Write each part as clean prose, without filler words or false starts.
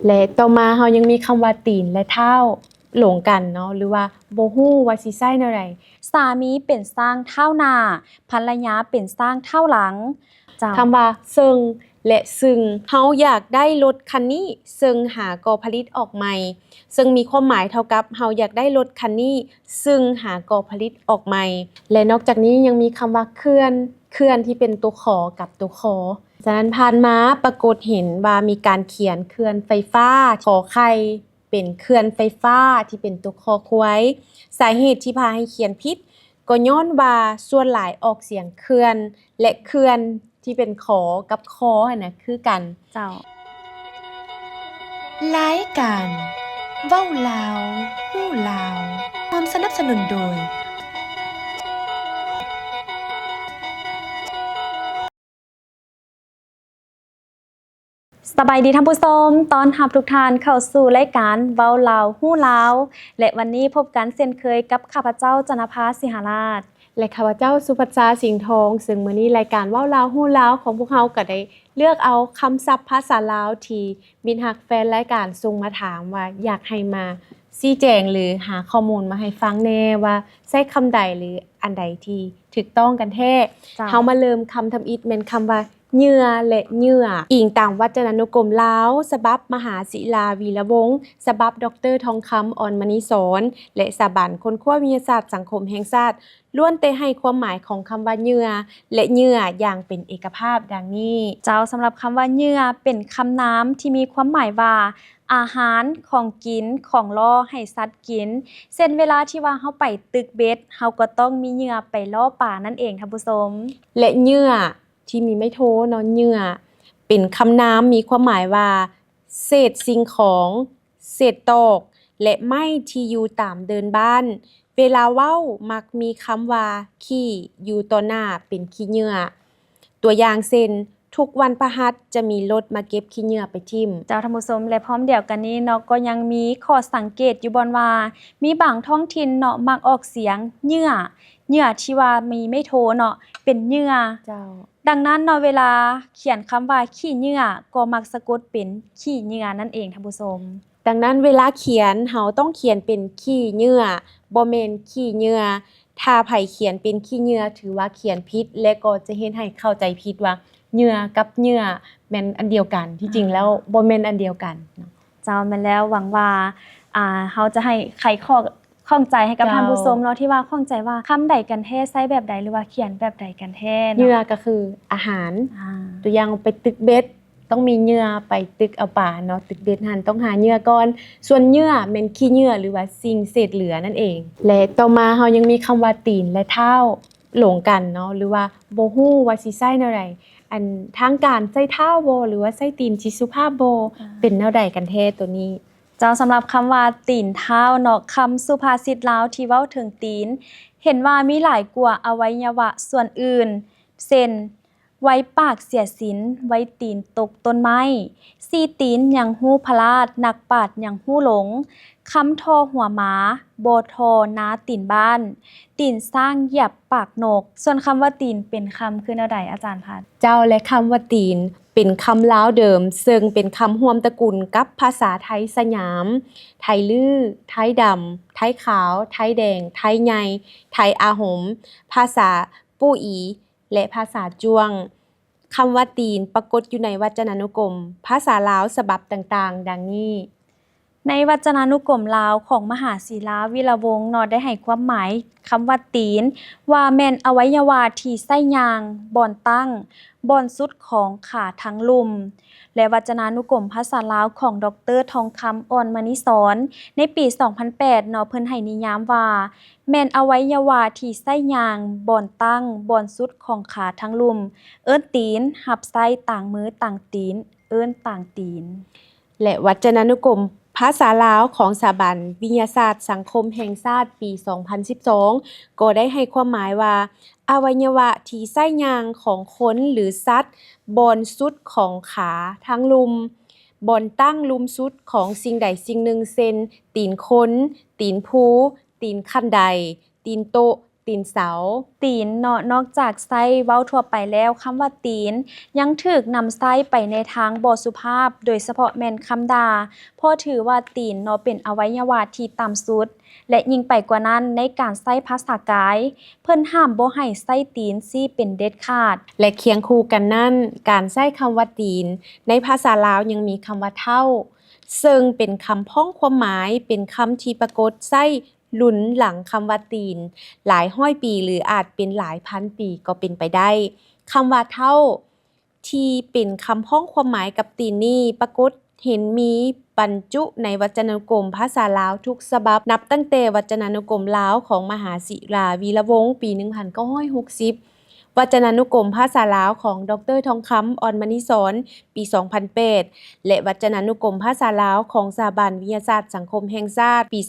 และต่อมาเรายังมีคำว่าตีนและเท้าหลงกันเนาะหรือว่าบ่ฮู้ว่าสิใช้แนวใดสามีเป็นสร้างเท่าหน้าภรรยาเป็นสร้างเท่าหลังเจ้าคำว่าซึ่งและซึ่งเฮาอยากได้รถคันนี้ซึ่งหาก่อผลิตออกใหม่ซึ่งมีความหมายเท่ากับเฮาอยากได้รถคันนี้ซึ่งหาก่อผลิตออกใหม่และนอกจากนี้ยังมีคำว่าเคลื่อนที่เป็นตัวขอกับตัวขอฉะนั้นผ่านมาปรากฏเห็นว่ามีการเขียนเคลื่อนไฟฟ้าขอไข่เป็นเคลื่อนไฟฟ้าที่เป็นตัวคอควายสาเหตุที่พาให้เขียนผิดก็ย้อนว่าส่วนหลายออกเสียงเคลื่อนและเคลื่อนที่เป็นขอกับคอน่ะคือกันเจ้า รายการเว้าลาวฮู้ลาวความสนับสนุนโดยสบายดีท่านผู้ชมต้อนรับทุกท่านเข้าสู่รายการเว้าลาวฮู้ลาวและวันนี้พบกันเช่นเคยกับข้าพเจ้าจนภาสิหราชและข้าพเจ้าสุภัทราสิงห์ทองซึ่งมื้อนี้รายการเว้าลาวฮู้ลาวของพวกเราก็ได้เลือกเอาคำศัพท์ภาษาลาวที่มิตรฮักแฟนรายการส่งมาถามว่าอยากให้มาชี้แจงหรือหาข้อมูลมาให้ฟังแน่ว่าใช้คำใดหรืออันใดที่ถูกต้องกันแท้เฮามาเริ่มคำทำอิฐแม่นคำว่าเหยื่อและเหยื่ออิงตามวจนานุกรมลาวฉบับมหาศิลาวีระวงศ์ฉบับดรทองคำอ่อนมณีสอนและสถาบันคนขั้ววิทยาศาสตร์สังคมแห่งชาติล้วนแต่ให้ความหมายของคำว่าเหยื่อและเหยื่ออย่างเป็นเอกภาพดังนี้เจ้าสำหรับคำว่าเหยื่อเป็นคำนามที่มีความหมายว่าอาหารของกินของล่อให้สัตว์กินเช่นเวลาที่ว่าเฮาไปตึกเบ็ดเฮาก็ต้องมีเหยื่อไปล่อปลานั่นเองท่านผู้ชมและเหยื่อที่มีไม่โทเนาะเหยื่อเป็นคำนามมีความหมายว่าเศษสิ่งของเศษตอกและไม้ที่อยู่ตามเดินบ้านเวลาเว้ามักมีคำว่าขี้อยู่ต่อหน้าเป็นขี้เหยื่อตัวอย่างเช่นทุกวันพฤหัสจะมีรถมาเก็บขี้เหยื่อไปทิ่มเจ้าท่านผู้ชมและพร้อมเดียวกันนี้เนาะก็ยังมีข้อสังเกตอยู่บ่ว่ามีบางท้องถิ่นเนาะมักออกเสียงเหยื่อที่ว่ามีไม่โทเนาะเป็นเหยื่อเจ้าดังนั้นเนาะเวลาเขียนคำว่าขี้เหยื่อก็มักสะกดเป็นขี้เหยื่อนั่นเองท่านผู้ชมดังนั้นเวลาเขียนเราต้องเขียนเป็นขี้เหยื่อบ่แม่นขี้เหยื่อถ้าไผเขียนเป็นขี้เหยื่อถือว่าเขียนผิดและก็จะเฮ็ดให้เข้าใจผิดว่าเหยื่อกับเหยื่อแม่นอันเดียวกันที่จริงแล้วบ่แม่นอันเดียวกันเนาะเจ้าแม่นแล้วหวังว่าเฮาจะให้ไขข้องใจให้กับท่านผู้ชมเนาะที่ว่าข้องใจว่าคำใดกันแท้ใช้แบบใดหรือว่าเขียนแบบใดกันแท้เนาะเหยื่อก็คืออาหารตัวอย่างไปตึกเบ็ดต้องมีเหยื่อไปตึกเอาปลาเนาะตึกเบ็ดหั่นต้องหาเหยื่อก่อนส่วนเหยื่อแม่นขี้เหยื่อหรือว่าสิ่งเศษเหลือนั่นเองและต่อมาเรายังมีคำว่าตีนและเท้าหลงกันเนาะหรือว่าบ่ฮู้ว่าสิใช้แนวใดอันทางการใช้เท้าบ่หรือว่าใช้ตีนที่สุภาพบ่เป็นแนวใดกันแท้ตัวนี้เจ้าสำหรับคำว่าตีนเท้าเนาะคำสุภาษิตลาวที่เว้าถึงตีนเห็นว่ามีหลายกว่าอวัยวะส่วนอื่นเช่นไว้ปากเสียศีลไว้ตีนตกต้นไม้สี่ตีนยังฮู้พลาดนักปราชญ์ยังฮู้หลงคำทอหัวหมาโบทอนาตีนบ้านตีนสร้างเหยียบปากนกส่วนคำว่าตีนเป็นคำคือแนวใดอาจารย์พัดเจ้าและคำว่าตีนเป็นคำลาวเดิมซึ่งเป็นคำร่วมตระกูลกับภาษาไทยสยามไทยลื้อไทยดำไทยขาวไทยแดงไทยใหญ่ไทยอาหมภาษาปู้อีและภาษาจ้วงคำว่าตีนปรากฏอยู่ในวจนานุกรมภาษาลาวฉบับต่างๆดังนี้ในวจนานุกรมลาวของมหาศิลาวิรวงศ์เนาะได้ให้ความหมายคำว่าตีนว่าแม่นอวัยวะที่ใช้ย่างบ่อนตั้งบ่อนสุดของขาทั้งลุ่มและวจนานุกรมภาษาลาวของดรทองคำอ่อนมณีสอนในปี 2008 เนาะเพิ่นให้นิยามว่าแม่นอวัยวะที่ใช้ย่างบ่อนตั้งบ่อนสุดของขาทั้งลุ่มเอิ้นตีนรับใช้ต่างมือต่างตีนเอิ้นต่างตีนและวจนานุกรมภาษาลาวของสถาบันวิทยาศาสตร์สังคมแห่งชาติปี 2012 ก็ได้ให้ความหมายว่าอวัยวะที่ใช้ย่างของคนหรือสัตว์บอนสุดของขาทั้งลุมบอนตั้งลุมสุดของสิ่งใดสิ่งหนึ่งเช่นตีนคนตีนผู้ตีนขั้นใดตีนโต๊ะ ตีนเสา ตีนเนาะนอกจากไส้เว้าทั่วไปแล้วคำว่าตีนยังถูกนำไส้ไปในทางบ่สุภาพโดยเฉพาะแม่นคำด่าเพราะถือว่าตีนเนาะเป็นอวัยวะที่ต่ำสุดและยิ่งไปกว่านั้นในการใช้ภาษากายเพิ่นห้ามบ่ให้ใช้ตีนซี่เป็นเด็ดขาด และเคียงคู่กันนั่นการใช้คำว่าตีนในภาษาลาวยังมีคำว่าเท่าซึ่งเป็นคำพ้องความหมายเป็นคำที่ปรากฏใช้หลุนหลังคำว่าตีนหลายร้อยปีหรืออาจเป็นหลายพันปีก็เป็นไปได้คำว่าเท่าที่เป็นคำพ้องความหมายกับตีนนี้ปรากฏเห็นมีบรรจุในวจนานุกรมภาษาลาวทุกฉบับนับตั้งแต่วจนานุกรมลาวของมหาศิราวีระวงศ์ปี 1960วจนานุกรมภาษาลาวของดร.ทองคำ อ่อนมณีสอนปี 2008 และวจนานุกรมภาษาลาวของสถาบันวิทยาศาสตร์สังคมแห่งชาติปี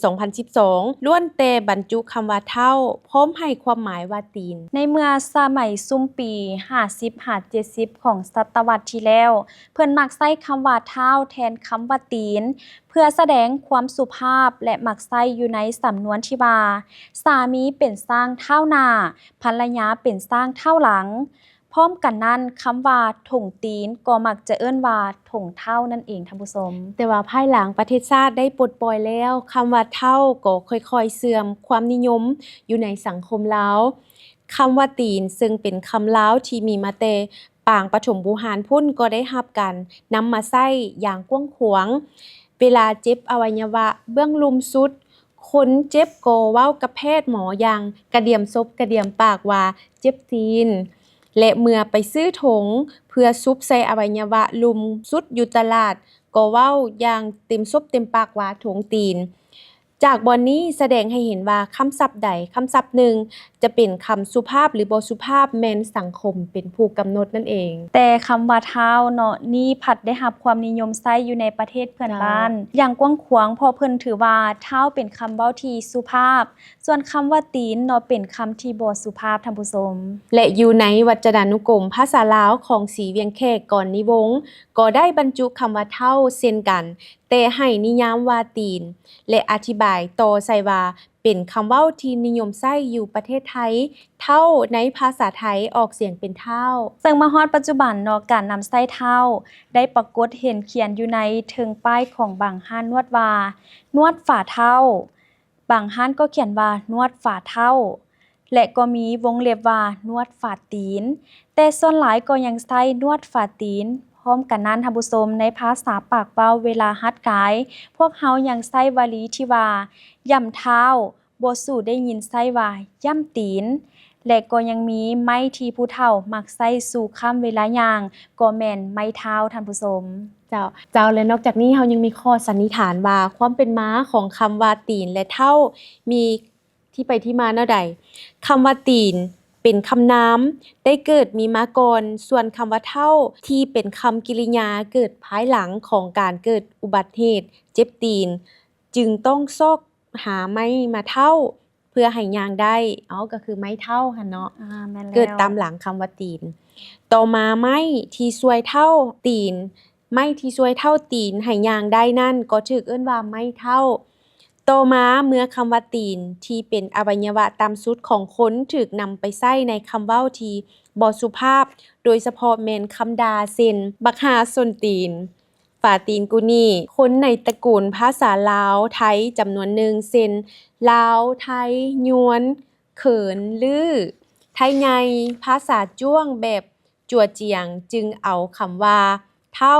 2012 ล้วนแต่บรรจุคำว่าเท่าพร้อมให้ความหมายว่าตีน ในเมื่อสมัยซุ่มปี50-70ของศตวรรษที่แล้วเพิ่นมักใช้คำว่าเท้าแทนคำว่าตีนเพื่อแสดงความสุภาพและมักใช้อยู่ในสำนวนที่ว่าสามีเป็นสร้างเท้าหน้าภรรยาเป็นสร้างเท้าหลังพร้อมกันนั้นคำว่าถงตีนก็มักจะเอิ้นว่าถงเท้านั่นเองท่านผู้ชม แต่ว่าภายหลังประเทศชาติได้ปลดปล่อยแล้วคำว่าเท่าก็ค่อยๆเสื่อมความนิยมอยู่ในสังคมลาวคำว่าตีนซึ่งเป็นคำลาวที่มีมาแต่ปางปฐมบุหารพุ่นก็ได้รับการนำมาใช้อย่างกว้างขวางเวลาเจ็บอวัยวะเบื้องลุมสุดคนเจ็บก็เว้ากับแพทย์หมออย่างกระเดียมซบกระเดียมปากว่าเจ็บตีนและเมื่อไปซื้อถงเพื่อซุบใส่อวัยวะลุมสุดอยู่ตลาดก็เว้าอย่างเต็มซบเต็มปากว่าถงตีนจากบอนนี้แสดงให้เห็นว่าคำศัพท์ใดคำศัพท์หนึ่งจะเป็นคำสุภาพหรือบ่สุภาพแม่นสังคมเป็นผู้กำหนดนั่นเอง แต่คำว่าเท้าเนาะนี่ผัดได้รับความนิยมใช้อยู่ในประเทศเพื่อนบ้าน อย่างกว้างขวางเพราะเพิ่นถือว่าเท้าเป็นคำเว้าที่สุภาพ ส่วนคำว่าตีนเนาะเป็นคำที่บ่สุภาพท่านผู้ชม และอยู่ในวจนานุกรมภาษาลาวของศรีเวียงแขกก่อนนิวงศ์ก็ได้บรรจุคำว่าเท่าเช่นกัน แต่ให้นิยามว่าตีน และอธิบายต่อใส่ว่าเป็นคำเว้าที่นิยมใช้อยู่ประเทศไทย เท่าในภาษาไทยออกเสียงเป็นเท่า ซึ่งมาฮอดปัจจุบันเนาะการนำไส้เท้าได้ปรากฏเห็นเขียนอยู่ในเทิงป้ายของบางห้านนวดว่านวดฝ่าเท้าบางห้านก็เขียนว่านวดฝ่าเท้าและก็มีวงเล็บว่านวดฝ่าตีนแต่ส่วนหลายก็ยังใช้นวดฝ่าตีนพร้อมกันนั้นท่านผู้ชมในภาษาปากเว้าเวลาหัดกายพวกเฮายังใช้วลีที่ว่าย่ำเท้าบ่สู่ได้ยินใช้ว่าย่ำตีนและก็ยังมีไม้ที่ผู้เฒ่ามักใช้สู่ค่ำเวลาย่างก็แม่นไม้เท้าท่านผู้ชม เจ้าและนอกจากนี้เรายังมีข้อสันนิษฐานว่าความเป็นมาของคำว่าตีนและเท่ามีที่ไปที่มาแนวใดคำว่าตีนเป็นคำนามได้เกิดมีมาก่อนส่วนคำว่าเท่าที่เป็นคำกริยาเกิดภายหลังของการเกิดอุบัติเหตุเจ็บตีนจึงต้องซอกหาไม้มาเท่าเพื่อให้ย่างได้ก็คือไม้เท่าหั่นเนาะ แม่นแล้ว เกิดตามหลังคำว่าตีน ต่อมาไม้ที่ช่วยเท่าตีน ไม้ที่ช่วยเท่าตีนให้ย่างได้นั่นก็ถูกเอิ้นว่าไม้เท่า ต่อมาเมื่อคำว่าตีนที่เป็นอวัยวะต่ำสุดของคนถูกนำไปใช้ในคำเว้าที่บ่สุภาพ โดยเฉพาะแม่นคำด่าเช่นบักห่าส้นตีน ฝ่าตีนกูนี่ คนในตระกูลภาษาลาวไทยจำนวนหนึ่งเช่นลาวไทยยวน เขินลือ ไทยใหญ่ภาษาจ้วงแบบจั่วเจียงจึงเอาคำว่าเท่า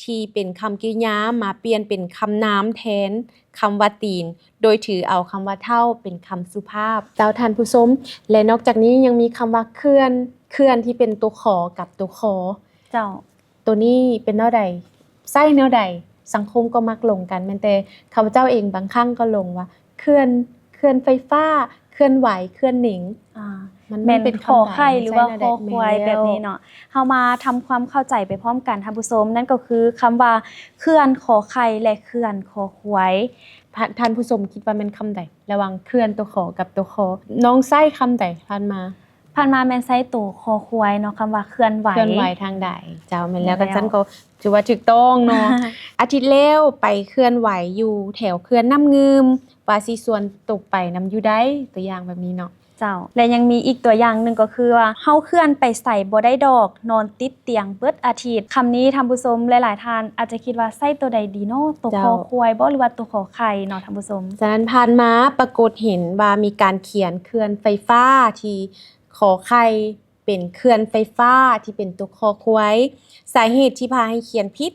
ที่เป็นคำกริยามาเปลี่ยนเป็นคำนามแทนคำว่าตีน โดยถือเอาคำว่าเท่าเป็นคำสุภาพเจ้าท่านผู้ชมและนอกจากนี้ยังมีคำว่าเคลื่อนที่เป็นตัวขอกับตัวคอ เจ้า ตัวนี้เป็นแนวใดไส้แนวใดสังคมก็มักลงกันแม้แต่ข้าพเจ้าเองบางครั้งก็ลงว่าเคลื่อนไฟฟ้าเคลื่อนไหวเคลื่อนหนิง มัน แม่น เป็น ขอ คำ ไข่หรือว่า ใช่ ขอควายแบบนี้เนาะเฮามาทำความเข้าใจไปพร้อมกันท่านผู้ชมนั่นก็คือคำว่าเคลื่อนขอไข่และเคลื่อนขอควาย ท่านผู้ชมคิดว่าเป็นคำใดระหว่างเคลื่อนตัวขอกับตัวคอน้องไส้คำใดผ่านมา ผ่านมาแม่นใช้ตัวคอควายเนาะคำว่าเคลื่อนไหว เคลื่อนไหวทางใดเจ้าแม่นแล้ว แม่ กัน นแล้ว ซั่นก็ถือว่าถูกต้องเนาะ อาทิตย์แล้วไปเคลื่อนไหวอยู่แถวเขื่อนน้ำงืมว่าสิส่วนตกไปน้ำอยู่ได้ตัวอย่างแบบนี้เนาะ เจ้าและยังมีอีกตัวอย่างหนึ่งก็คือว่าเฮาเคลื่อนไปใส่บ่ได้ดอกนอนติดเตียงเบิดอาทิตย์คำนี้ท่านผู้ชมหลายๆท่านอาจจะคิดว่าใส่ตัวใดดีเนาะตัวคอควายบ่หรือว่าตัวขอไข่เนาะท่านผู้ชม ฉะนั้นผ่านมาปรากฏเห็นว่ามีการเขียนเขื่อนไฟฟ้าที่ขอไข่เป็นเขื่อนไฟฟ้าที่เป็นตัวคอควายสาเหตุที่พาให้เขียนผิด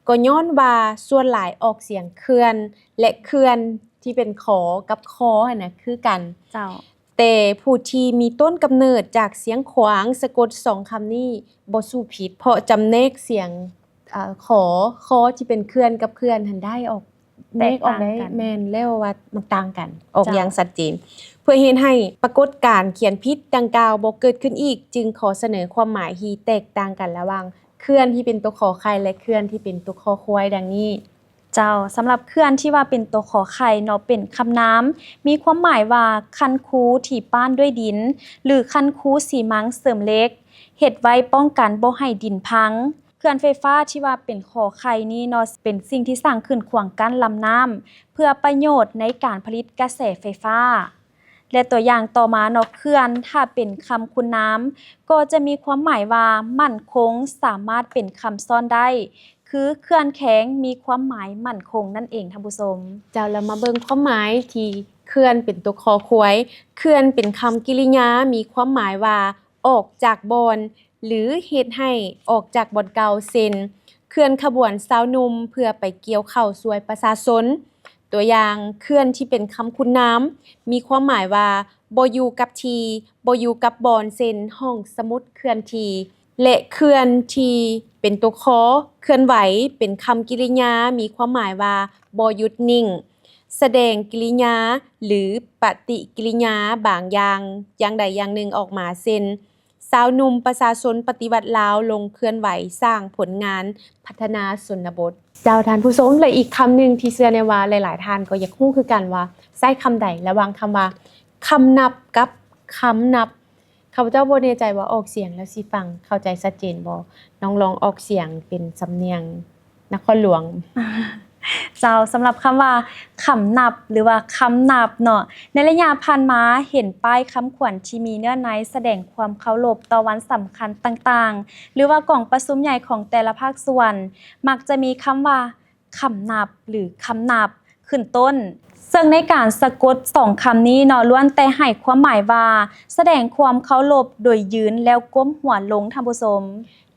ก็ย้อนว่าส่วนหลายออกเสียงเขื่อนและเขื่อนที่เป็นขอกับคอน่ะคือกัน เจ้า แต่ผู้ที่มีต้นกำเนิดจากเสียงขวางสะกด2คำนี้บ่สู้ผิดเพราะจำแนกเสียงขอที่เป็นเขื่อนกับเขื่อนหันได้ออกแนกออกได้แม่นแล้วว่ามันต่างกันออกอย่างชัดเจนเพื่อเห็นให้ปรากฏการณ์เขียนผิดดังกล่าวบ่เกิดขึ้นอีกจึงขอเสนอความหมายที่แตกต่างกันระหว่างเขื่อนที่เป็นตัวขอไข่และเขื่อนที่เป็นตัวคอควายดังนี้เจ้าสำหรับเขื่อนที่ว่าเป็นตัวขอไข่เนาะเป็นคำน้ำมีความหมายว่าคันคูที่ป้านด้วยดินหรือคันคูสีมังเสริมเล็กเฮ็ดไว้ป้องกันบ่ให้ดินพังเขื่อนไฟฟ้าที่ว่าเป็นขอไข่นี้เนาะเป็นสิ่งที่สร้างขึ้นขวางกั้นลำน้ำเพื่อประโยชน์ในการผลิตกระแสไฟฟ้าและตัวอย่างต่อมาเนาะเขื่อนถ้าเป็นคำคุณน้ำก็จะมีความหมายว่ามั่นคงสามารถเป็นคำซ่อนได้คือเขื่อนแข็งมีความหมายมั่นคงนั่นเองท่านผู้ชมเจ้าเรามาเบิ่งความหมายที่เขื่อนเป็นตัวคอควายเขื่อนเป็นคำกริยามีความหมายว่าออกจากบ่อนหรือเฮ็ดให้ออกจากบ่อนเก่าเช่นเคลื่อนขบวนสาวหนุ่มเพื่อไปเกี่ยวข้าวสวยประชาชนตัวอย่างเคลื่อนที่เป็นคำคุณน้ำมีความหมายว่าบ่อยู่กับทีบ่อยู่กับบ่อนเช่นห้องสมุดเคลื่อนที่และเคลื่อนที่เป็นตัวคอเคลื่อนไหวเป็นคำกริยามีความหมายว่าบ่หยุดนิ่งแสดงกริยาหรือปฏิกิริยาบางอย่างใดอย่างหนึ่งออกมาเช่นสาวหนุ่มประชาชนปฏิวัติลาวลงเคลื่อนไหวสร้างผลงานพัฒนาชนบทเจ้าท่านผู้ชมและอีกคำหนึ่งที่เชื่อในว่าหลายๆท่านก็อยากรู้คือกันว่าใช้คำใดระหว่างคำว่าคำนับกับคำนับข้าพเจ้าบ่แน่ใจว่าออกเสียงแล้วสิฟังเข้าใจชัดเจนบ่น้องลองออกเสียงเป็นสำเนียงนครหลวงเจ้าสำหรับคำว่าคำนับหรือว่าคำนับเนาะในระยะผ่านมาเห็นป้ายคำขวัญที่มีเนื้อในแสดงความเคารพต่อวันสำคัญต่างๆหรือว่ากล่องประชุมใหญ่ของแต่ละภาคส่วนมักจะมีคำว่าคำนับหรือคำนับขึ้นต้นซึ่งในการสะกด2คำนี้เนาะล้วนแต่ให้ความหมายว่าแสดงความเคารพโดยยืนแล้วก้มหัวลงท่านผู้ชม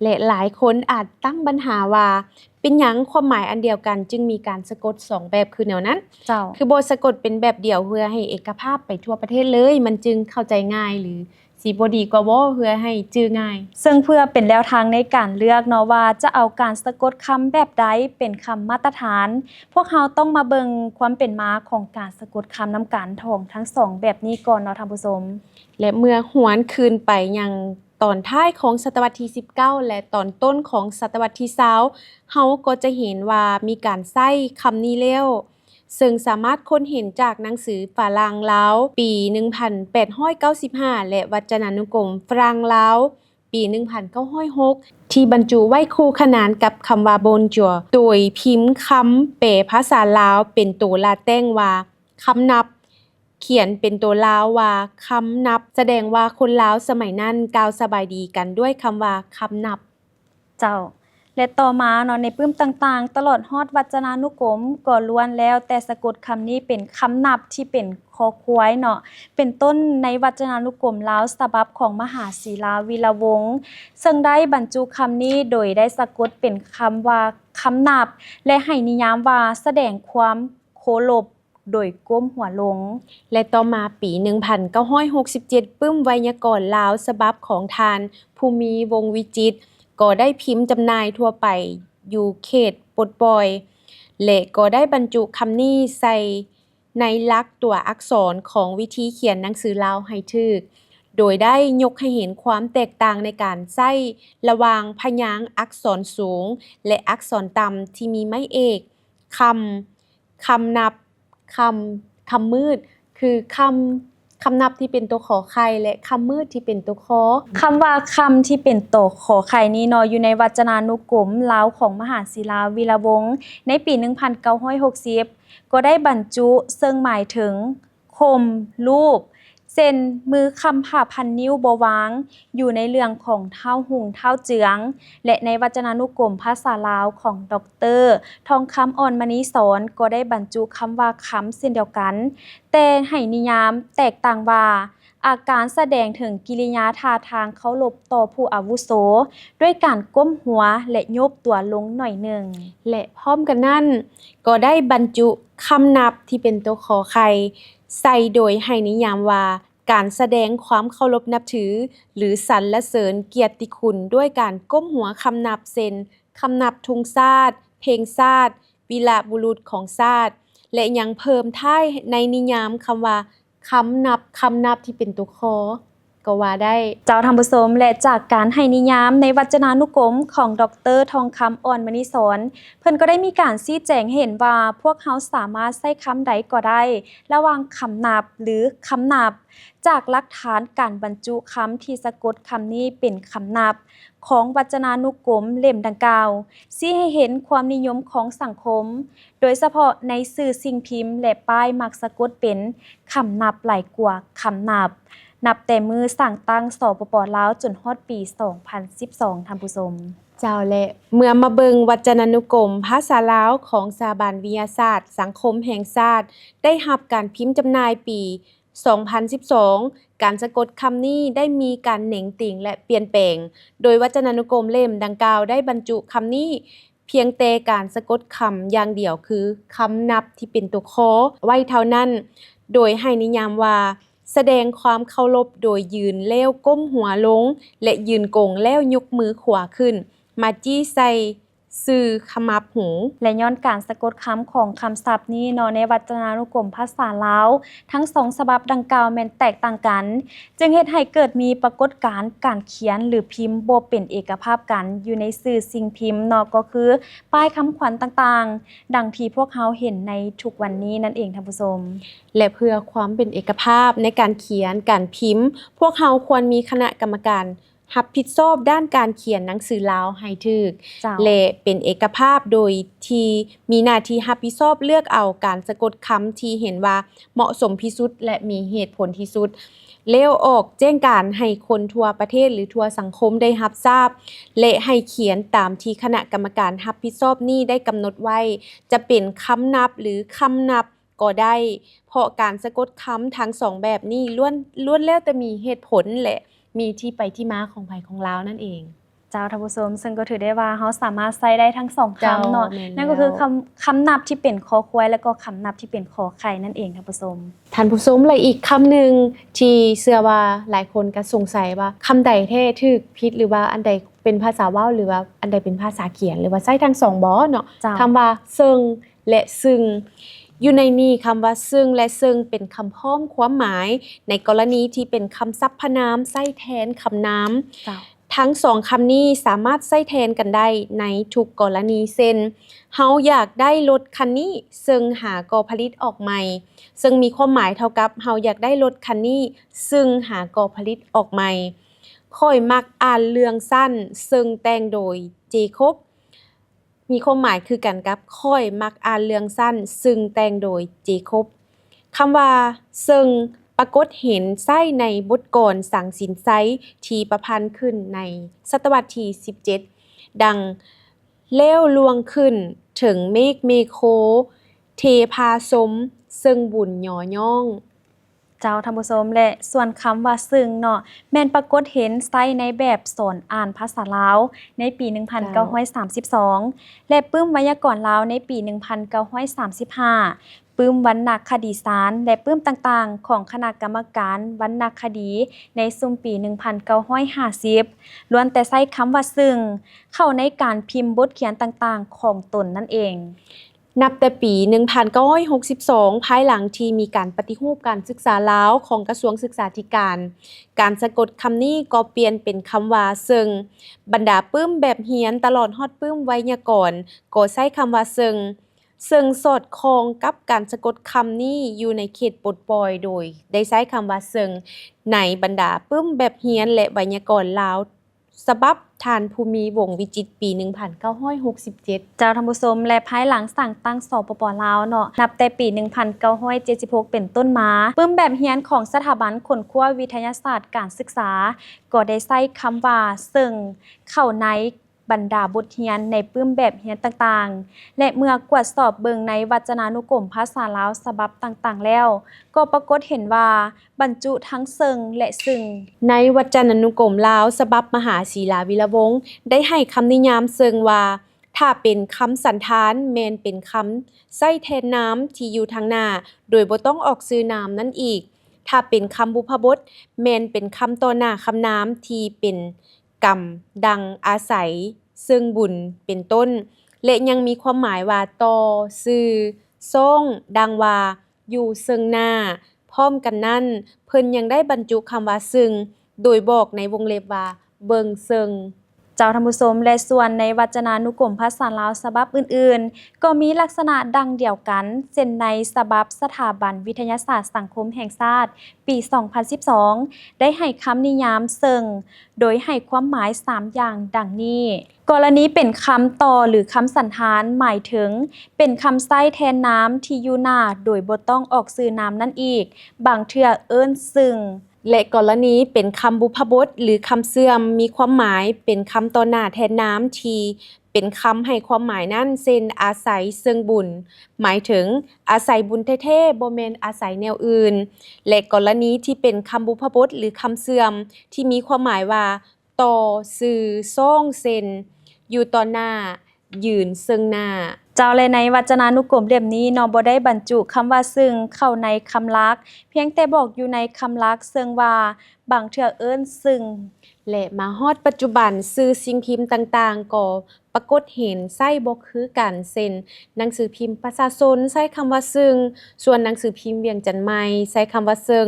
และหลายคนอาจตั้งปัญหาว่าเป็นหยังความหมายอันเดียวกันจึงมีการสะกด2แบบคือแนวนั้นเจ้าคือบ่สะกดเป็นแบบเดียวเพื่อให้เอกภาพไปทั่วประเทศเลยมันจึงเข้าใจง่ายหรือสิบ่ดีกว่าบ่เพื่อให้จื้อง่ายซึ่งเพื่อเป็นแนวทางในการเลือกเนาะว่าจะเอาการสะกดคำแบบใดเป็นคำมาตรฐานพวกเราต้องมาเบิ่งความเป็นมาของการสะกดคำนำกันของทั้ง2แบบนี้ก่อนเนาะท่านผู้ชมและเมื่อหวนคืนไปยังตอนท้ายของศตวรรษที่19และตอนต้นของศตวรรษที่20เฮาก็จะเห็นว่ามีการใช้คำนี้แล้วซึ่งสามารถค้นเห็นจากหนังสือฝรั่งลาวปี 1895 และวจนานุกรมฝรั่งลาวปี 1906 ที่บรรจุไว้คู่ขนานกับคำว่า bonjour โดยพิมพ์คำแปลภาษาลาวเป็นตัวลาตินว่าคำนับเขียนเป็นตัวลาวว่าคำนับแสดงว่าคนลาวสมัยนั้นกล่าวสบายดีกันด้วยคำว่าคำนับเจ้าและต่อมาเนาะในปึ้มต่างๆตลอดฮอดวจนานุกรมก็ล้วนแล้วแต่สะกดคำนี้เป็นคำนับที่เป็นคอควายเนาะเป็นต้นในวจนานุกรมลาวฉบับของมหาศิลาวีระวงศ์ซึ่งได้บรรจุคำนี้โดยได้สะกดเป็นคำว่าคำนับและให้นิยามว่าแสดงความเคารพโดยก้มหัวลงและต่อมาปี 1967 ปึ้มไวยากรณ์ลาวฉบับของทานภูมิวงศ์วิจิตรก็ได้พิมพ์จำหน่ายทั่วไปอยู่เขตปลดปล่อยและก็ได้บรรจุคำนี้ใส่ในลักษณ์ตัวอักษรของวิธีเขียนหนังสือลาวให้ถูกโดยได้ยกให้เห็นความแตกต่างในการใช้ระหว่างพยางค์อักษรสูงและอักษรต่ำที่มีไม้เอกคำนับคำมืดคือคำนับที่เป็นตัวขอไข่และคำมืดที่เป็นตัวคอคำว่าคำที่เป็นตัวขอไข่นี้เนาะอยู่ในวจนานุกรมลาวของมหาศิลาวีระวงศ์ในปี 1960 ก็ได้บรรจุซึ่งหมายถึงคมรูป เส้นมือคำผ่าพันนิ้วบ่วางอยู่ในเรื่องของเท้าหุงเท้าเจืองและในวจนานุกรมภาษาลาวของดร.ทองคำอ่อนมณีสอนก็ได้บรรจุคำว่าคำเช่นเดียวกันแต่ให้นิยามแตกต่างว่าอาการแสดงถึงกิริยาท่าทางเคารพต่อผู้อาวุโสด้วยการก้มหัวและโยบตัวลงหน่อยหนึ่งและพร้อมกันนั้นก็ได้บรรจุคำนับที่เป็นตัวขอไข่ใส่โดยให้นิยามว่าการแสดงความเคารพนับถือหรือสรรเสริญเกียรติคุณด้วยการก้มหัวคำนับเช่นคำนับธงชาติเพลงชาติวีรบุรุษของชาติและยังเพิ่มท้ายในนิยามคำว่าคำนับที่เป็นตัวคอก็ว่าได้เจ้าท่านผู้ชมและจากการให้นิยามในวจนานุกรมของดร.ทองคำอ่อนมณีสอนเพิ่นก็ได้มีการชี้แจงให้เห็นว่าพวกเขาสามารถใช้คำใดก็ได้ระหว่างคำนับหรือคำนับจากหลักฐานการบรรจุคำที่สะกดคำนี้เป็นคำนับของวจนานุกรมเล่มดังกล่าวชี้ให้เห็นความนิยมของสังคมโดยเฉพาะในสื่อสิ่งพิมพ์และป้ายมักสะกดเป็นคำนับหลายกว่าคำนับนับแต่มือสั่งตั้งสปป.ลาวจนฮอดปี 2012 ท่านผู้ชมเจ้าและเมื่อมาเบิงวจนานุกรมภาษาลาวของสถาบันวิทยาศาสตร์สังคมแห่งชาติได้รับการพิมพ์จำหน่ายปี 2012 การสะกดคำนี้ได้มีการเหน่งติ่งและเปลี่ยนแปลงโดยวจนานุกรมเล่มดังกล่าวได้บรรจุคำนี้เพียงแต่การสะกดคำอย่างเดียวคือคำนับที่เป็นตัวคอไว้เท่านั้นโดยให้นิยามว่าแสดงความเคารพโดยยืนแล้วก้มหัวลงและยืนโกงแล้วยกมือขวาขึ้นมาจี้ใส่สื่อขมับหูและย้อนการสะกดคำของคำศัพท์นี้ในวจนานุกรมภาษาลาวทั้งสองฉบับดังกล่าวแม้นแตกต่างกันจึงเฮ็ดให้เกิดมีปรากฏการณ์การเขียนหรือพิมพ์บ่เป็นเอกภาพกันอยู่ในสื่อสิ่งพิมพ์ก็คือป้ายคำขวัญต่างๆดังที่พวกเราเห็นในทุกวันนี้นั่นเองท่านผู้ชมและเพื่อความเป็นเอกภาพในการเขียนการพิมพ์พวกเราควรมีคณะกรรมการรับผิดชอบด้านการเขียนหนังสือลาวให้ถูกและเป็นเอกภาพโดยที่มีหน้าที่รับผิดชอบเลือกเอาการสะกดคำที่เห็นว่าเหมาะสมที่สุดและมีเหตุผลที่สุดแล้วออกแจ้งการให้คนทั่วประเทศหรือทั่วสังคมได้รับทราบและให้เขียนตามที่คณะกรรมการรับผิดชอบนี้ได้กำหนดไว้จะเป็นคำนับหรือคำนับก็ได้เพราะการสะกดคำทั้งสองแบบนี้ล้วนแล้วแต่มีเหตุผลและมีที่ไปที่มาของไผของลาวนั่นเองเจ้าท่านผู้ชมซึ่งก็ถือได้ว่าเราสามารถใช้ได้ทั้งสองคำเนาะนั่นก็คือคำนับที่เป็นคอควายแล้วก็คำนับที่เป็นคอไข่นั่นเองท่านผู้ชมและอีกคำหนึ่งที่เชื่อว่าหลายคนก็สงสัยว่าคำใดแท้ถูกผิดหรือว่าอันใดเป็นภาษาเว้าหรือว่าอันใดเป็นภาษาเขียนหรือว่าใช้ทั้งสองบ่เนาะคำว่าซึ่งและซึ่งอยู่ในนี้คำว่าซึ่งและซึ่งเป็นคำพ้องความหมายในกรณีที่เป็นคำสรรพนามใช้แทนคำนามทั้งสองคำนี้สามารถใช้แทนกันได้ในทุกกรณีเช่นเฮาอยากได้รถคันนี้ซึ่งหากอผลิตออกใหม่ซึ่งมีความหมายเท่ากับเฮาอยากได้รถคันนี้ซึ่งหากอผลิตออกใหม่ค่อยมักอ่านเรื่องสั้นซึ่งแต่งโดยเจคอบมีความหมายคือกันกับค่อยมักอ่านเรื่องสั้นซึ่งแต่งโดยเจคอบคำว่าซึ่งปรากฏเห็นใช้ในบทกลอนสังสินไซที่ประพันธ์ขึ้นในศตวรรษที่17ดังเล้วลวงขึ้นถึงเมฆเมโคเทพาสมซึ่งบุญย่อย่องเจ้าท่านผู้ชมและส่วนคำว่าซึ่งเนาะแม่นปรากฏเห็นใช้ในแบบสอนอ่านภาษาลาวในปี 1932 และปึ้มไวยากรณ์ลาวในปี 1935 ปึ้มวรรณคดีสารและปึ้มต่างๆของคณะกรรมการวรรณคดีในซุมปี 1950 ล้วนแต่ใช้คำว่าซึ่งเข้าในการพิมพ์บทเขียนต่างๆของตนนั่นเองนับแต่ปี 1962 ภายหลังที่มีการปฏิรูปการศึกษาลาวของกระทรวงศึกษาธิการการสะกดคำนี้ก็เปลี่ยนเป็นคำว่าซึ่งบรรดาปึ้มแบบเรียนตลอดฮอดปึ้มไวยากรณ์ก็ใช้คำว่าซึ่งสอดคล้องกับการสะกดคำนี้อยู่ในเขตปลดปล่อยโดยได้ใช้คำว่าซึ่งในบรรดาปึ้มแบบเรียนและไวยากรณ์ลาว ฉบับทานภูมิวงศ์วิจิตรปี 1967 เจ้าท่านผู้ชมและภายหลังสั่งตั้งสปป.ลาวเนาะนับแต่ปี 1976 เป็นต้นมาปึ้มแบบเรียนของสถาบันค้นคว้าวิทยาศาสตร์การศึกษาก็ได้ใช้คำว่าซึ่งเข้าในบรรดาบทเรียนในปึ้มแบบเรียนต่างๆและเมื่อกวดสอบเบิงในวจนานุกรมภาษาลาวฉบับต่างๆแล้วก็ปรากฏเห็นว่าบรรจุทั้งซึ่งและซึ่งในวจนานุกรมลาวฉบับมหาศิลาวิรวงศ์ได้ให้คำนิยามซึ่งว่าถ้าเป็นคำสันธานแม่นเป็นคำใช้แทนนามที่อยู่ทางหน้าโดยบ่ต้องออกชื่อนามนั่นอีกถ้าเป็นคำบุพบทแม่นเป็นคำต่อหน้าคำนามที่เป็นกรรมดังอาศัยซึ่งบุญเป็นต้นและยังมีความหมายว่าต่อซื่อส่งดังว่าอยู่ซึ่งหน้าพร้อมกันนั้นเพิ่นยังได้บรรจุคำว่าซึ่งโดยบอกในวงเล็บว่าเบิงซึ่งเจ้าท่านผู้ชมและส่วนในวจนานุกรมภาษาลาวฉบับอื่นๆก็มีลักษณะดังเดียวกันเช่นในฉบับสถาบันวิทยาศาสตร์สังคมแห่งชาติปี 2012 ได้ให้คำนิยามซึ่งโดยให้ความหมาย 3 อย่างดังนี้กรณีเป็นคำต่อหรือคำสันธานหมายถึงเป็นคำใช้แทนนามที่อยู่หน้าโดยบ่ต้องออกชื่อนามนั่นอีกบางเทื่อเอิ้นซึ่งและกรณีเป็นคำบุพบทหรือคำเสื่อมมีความหมายเป็นคำต่อหน้าแทนนามที่เป็นคำให้ความหมายนั้นเช่นอาศัยซึ่งบุญหมายถึงอาศัยบุญแท้ๆบ่แม่นอาศัยแนวอื่นและกรณีที่เป็นคำบุพบทหรือคำเสื่อมที่มีความหมายว่าต่อสื่อส่งเช่นอยู่ต่อหน้ายืนซึ่งหน้าเจ้าเลยในวจนานุกรมเล่มนี้เนาะบ่ได้บรรจุคำว่าซึ่งเข้าในคำลักเพียงแต่บอกอยู่ในคำลักซึ่งว่าบางเทื่อเอิ้นซึ่งและมาฮอดปัจจุบันสื่อสิ่งพิมพ์ต่างๆก็ปรากฏเห็นใช้บ่คือกันเช่นหนังสือพิมพ์ประชาชนใช้คำว่าซึ่งส่วนหนังสือพิมพ์เวียงจันทน์ใหม่ใช้คำว่าซึ่ง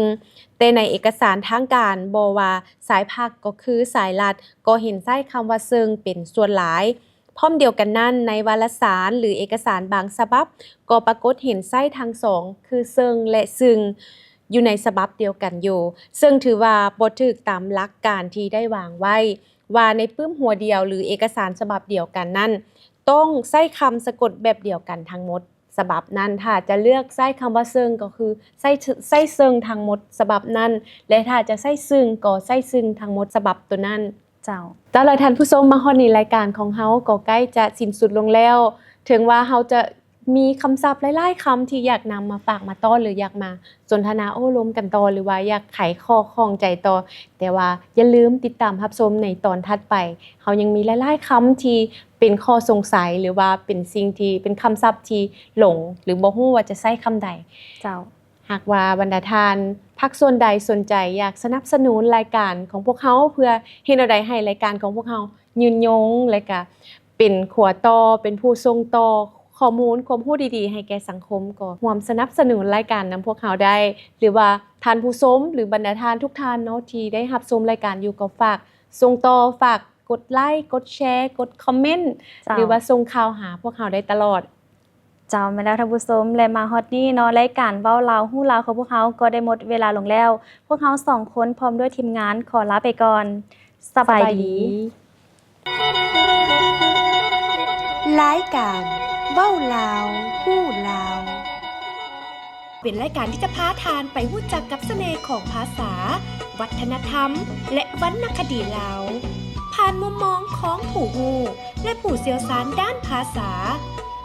แต่ในเอกสารทางการบ่ว่าสายภาคก็คือสายรัฐก็เห็นใช้คำว่าซึ่งเป็นส่วนหลายพร้อมเดียวกันนั้นในวารสารหรือเอกสารบางฉบับก็ปรากฏเห็นไส้ทั้งสองคือซึ่งและซึ่งอยู่ในฉบับเดียวกันอยู่ซึ่งถือว่าบ่ถูกตามหลักการที่ได้วางไว้ว่าในปึ้มหัวเดียวหรือเอกสารฉบับเดียวกันนั้นต้องใช้คำสะกดแบบเดียวกันทั้งหมดฉบับนั้นถ้าจะเลือกใช้คำว่าซึ่งก็คือใช้ซึ่งทั้งหมดฉบับนั้นและถ้าจะใช้ซึ่งก็ใช้ซึ่งทั้งหมดฉบับตัวนั้นเจ้าแล้วท่านผู้ชมมาฮอดนี้รายการของเฮาก็ใกล้จะสิ้นสุดลงแล้วถึงว่าเฮาจะมีคำศัพท์หลายๆคำที่อยากนำมาฝากมาต้อนหรืออยากมาสนทนาโอ้ล้มกันต่อหรือว่าอยากไขข้อข้องใจต่อแต่ว่าอย่าลืมติดตามรับชมในตอนถัดไปเฮายังมีหลายๆคำที่เป็นข้อสงสัยหรือว่าเป็นสิ่งที่เป็นคำศัพท์ที่หลงหรือบ่ฮู้ว่าจะใช้คำใดเจ้าหากว่าบรรดาทานภาคส่วนใดสนใจอยากสนับสนุนรายการของพวกเขาเพื่อเฮ็ดแนวใดให้รายการของพวกเขายืนยงและก็เป็นขัวต่อเป็นผู้ส่งต่อข้อมูลความรู้ดีๆให้แก่สังคมก็ร่วมสนับสนุนรายการนำพวกเขาได้หรือว่าท่านผู้ชมหรือบรรดาทานทุกท่านเนาะที่ได้รับชมรายการอยู่ก็ฝากส่งต่อฝากกดไลค์กดแชร์กดคอมเมนต์หรือว่าส่งข่าวหาพวกเขาได้ตลอดเจ้ามาแล้วท่านผู้ชมและมาฮอดนี้เนาะรายการเว้าลาวฮู้ลาวของพวกเขาก็ได้หมดเวลาลงแล้วพวกเขา2คนพร้อมด้วยทีมงานขอลาไปก่อนสบายดีรายการเว้าลาวฮู้ลาวเป็นรายการที่จะพาทานไปรู้จักกับเสน่ห์ของภาษาวัฒนธรรมและวรรณคดีลาวผ่านมุมมองของผู้ฮู้และผู้เชี่ยวชาญด้านภาษา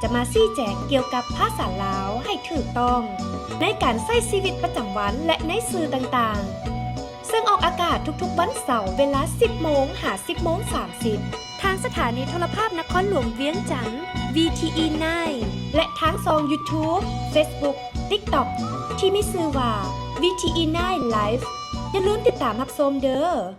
จะมาชี้แจงเกี่ยวกับภาษาลาวให้ถูกต้องในการใช้ชีวิตประจำวันและในสื่อต่างๆซึ่งออกอากาศทุกๆวันเสาร์เวลา 10:30 ทางสถานีโทรภาพนครหลวงเวียงจันทน์ VTE9 และทางช่อง YouTube Facebook TikTok ที่มีชื่อว่า VTE9 Live อย่าลืมติดตามรับชมเด้อ